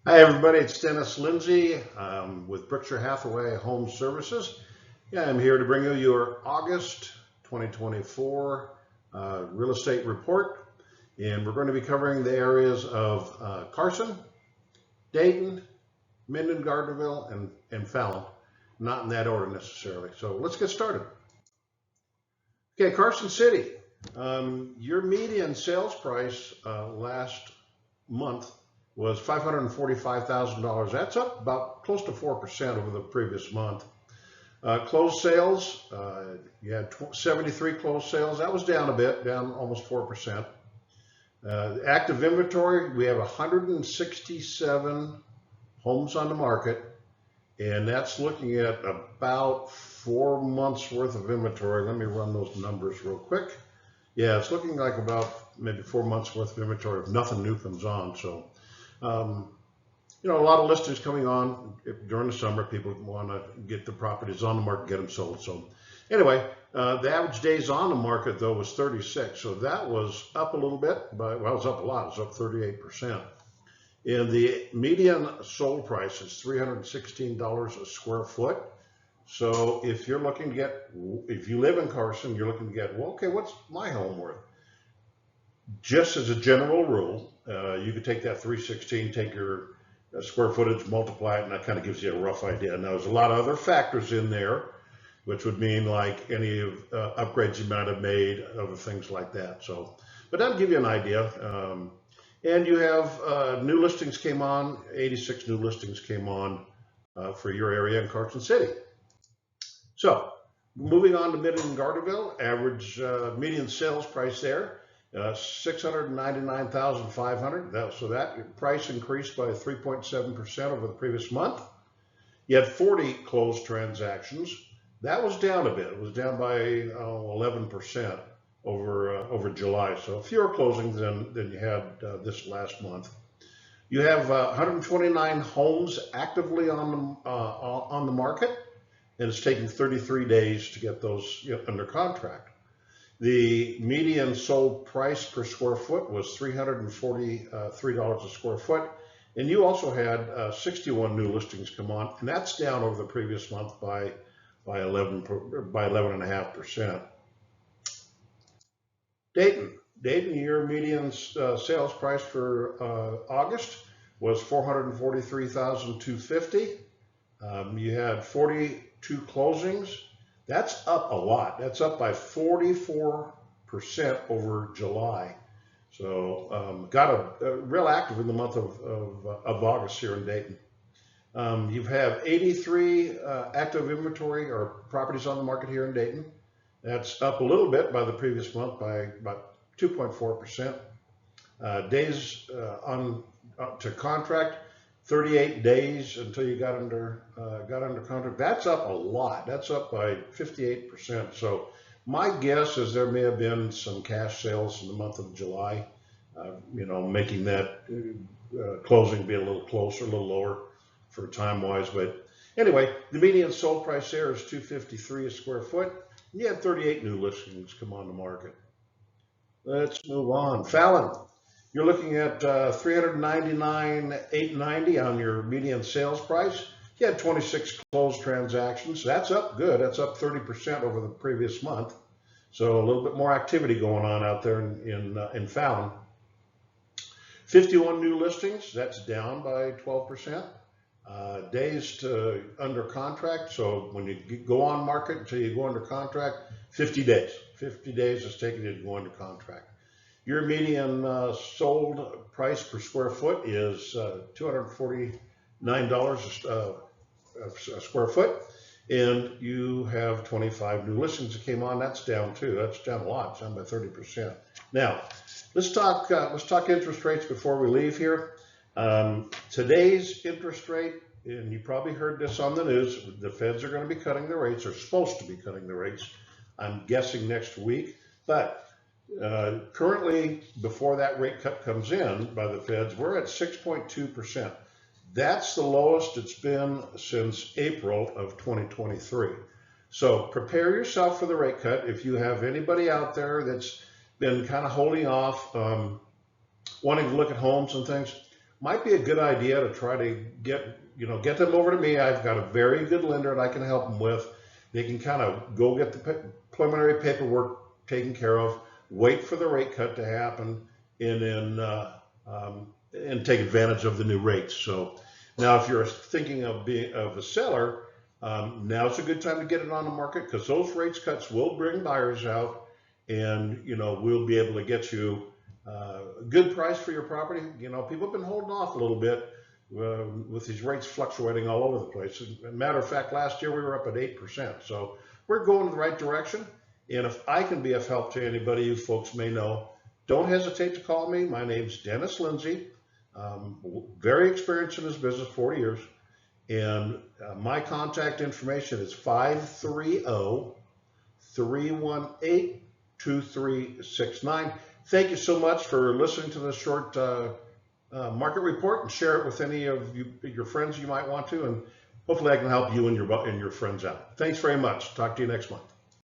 Hi, everybody. It's Dennis Lindsay with Berkshire Hathaway Home Services. Yeah, I'm here to bring you your August 2024 real estate report. And we're going to be covering the areas of Carson, Dayton, Minden, Gardnerville, and Fallon. Not in that order necessarily. So let's get started. Okay, Carson City. Your median sales price last month was $545,000. That's up about close to 4% over the previous month. Closed sales, you had 73 closed sales. That was down a bit, down almost 4%. Active inventory, we have 167 homes on the market, and that's looking at about 4 months worth of inventory. Let me run those numbers real quick. Yeah, it's looking like about maybe 4 months worth of inventory if nothing new comes on. So, a lot of listings coming on during the summer. People want to get the properties on the market, get them sold. So anyway, the average days on the market though was 36. So that was up a little bit, but well, it was up a lot. It was up 38%. And the median sold price is $316 a square foot. So if you're looking to get, if you live in Carson, you're looking to get, well, okay, what's my home worth? Just as a general rule, you could take that 316, take your square footage, multiply it, and that kind of gives you a rough idea. Now, there's a lot of other factors in there, which would mean like any of upgrades you might have made, other things like that. So, but that'll give you an idea. And you have new listings came on, 86 new listings came on for your area in Carson City. So, moving on to Minden and Gardnerville, average median sales price there, $699,500. So that price increased by 3.7% over the previous month. You had 40 closed transactions. That was down a bit. It was down by 11% over July. So fewer closings than you had this last month. You have 129 homes actively on the market, and it's taking 33 days to get those under contract. The median sold price per square foot was $343 a square foot. And you also had 61 new listings come on, and that's down over the previous month by 11.5%. Dayton, your median sales price for August was $443,250. You had 42 closings. That's up a lot. That's up by 44% over July. So got a real active in the month of August here in Dayton. You have 83 active inventory or properties on the market here in Dayton. That's up a little bit by the previous month by about 2.4%. Days on to contract, 38 days until you got under contract. That's up a lot. That's up by 58%. So my guess is there may have been some cash sales in the month of July, making that closing be a little closer, a little lower for time wise. But anyway, the median sold price there is $253 a square foot. And you had 38 new listings come on the market. Let's move on. Fallon. You're looking at $399,890 on your median sales price. You had 26 closed transactions. That's up good. That's up 30% over the previous month. So a little bit more activity going on out there in Fallon. 51 new listings. That's down by 12%. Days to under contract. So when you go on market until you go under contract, 50 days. 50 days is taking you to go under contract. Your median sold price per square foot is $249 a square foot, and you have 25 new listings that came on. That's down too. That's down a lot. It's down by 30%. Now, let's talk interest rates before we leave here. Today's interest rate, and you probably heard this on the news, the Feds are going to be cutting the rates, or supposed to be cutting the rates. I'm guessing next week, but currently, before that rate cut comes in by the Feds, we're at 6.2%. That's the lowest it's been since April of 2023. So prepare yourself for the rate cut. If you have anybody out there that's been kind of holding off, wanting to look at homes and things, might be a good idea to try to get them over to me. I've got a very good lender that I can help them with. They can kind of go get the preliminary paperwork taken care of, wait for the rate cut to happen, and then and take advantage of the new rates. So now, if you're thinking of being a seller, now's a good time to get it on the market, because those rates cuts will bring buyers out, and we'll be able to get you a good price for your property. People have been holding off a little bit with these rates fluctuating all over the place. As a matter of fact, last year we were up at 8%. So we're going in the right direction. And if I can be of help to anybody you folks may know, don't hesitate to call me. My name's Dennis Lindsay. Very experienced in this business, 40 years. And my contact information is 530-318-2369. Thank you so much for listening to this short market report, and share it with any of your friends you might want to, and hopefully I can help you and your friends out. Thanks very much. Talk to you next month.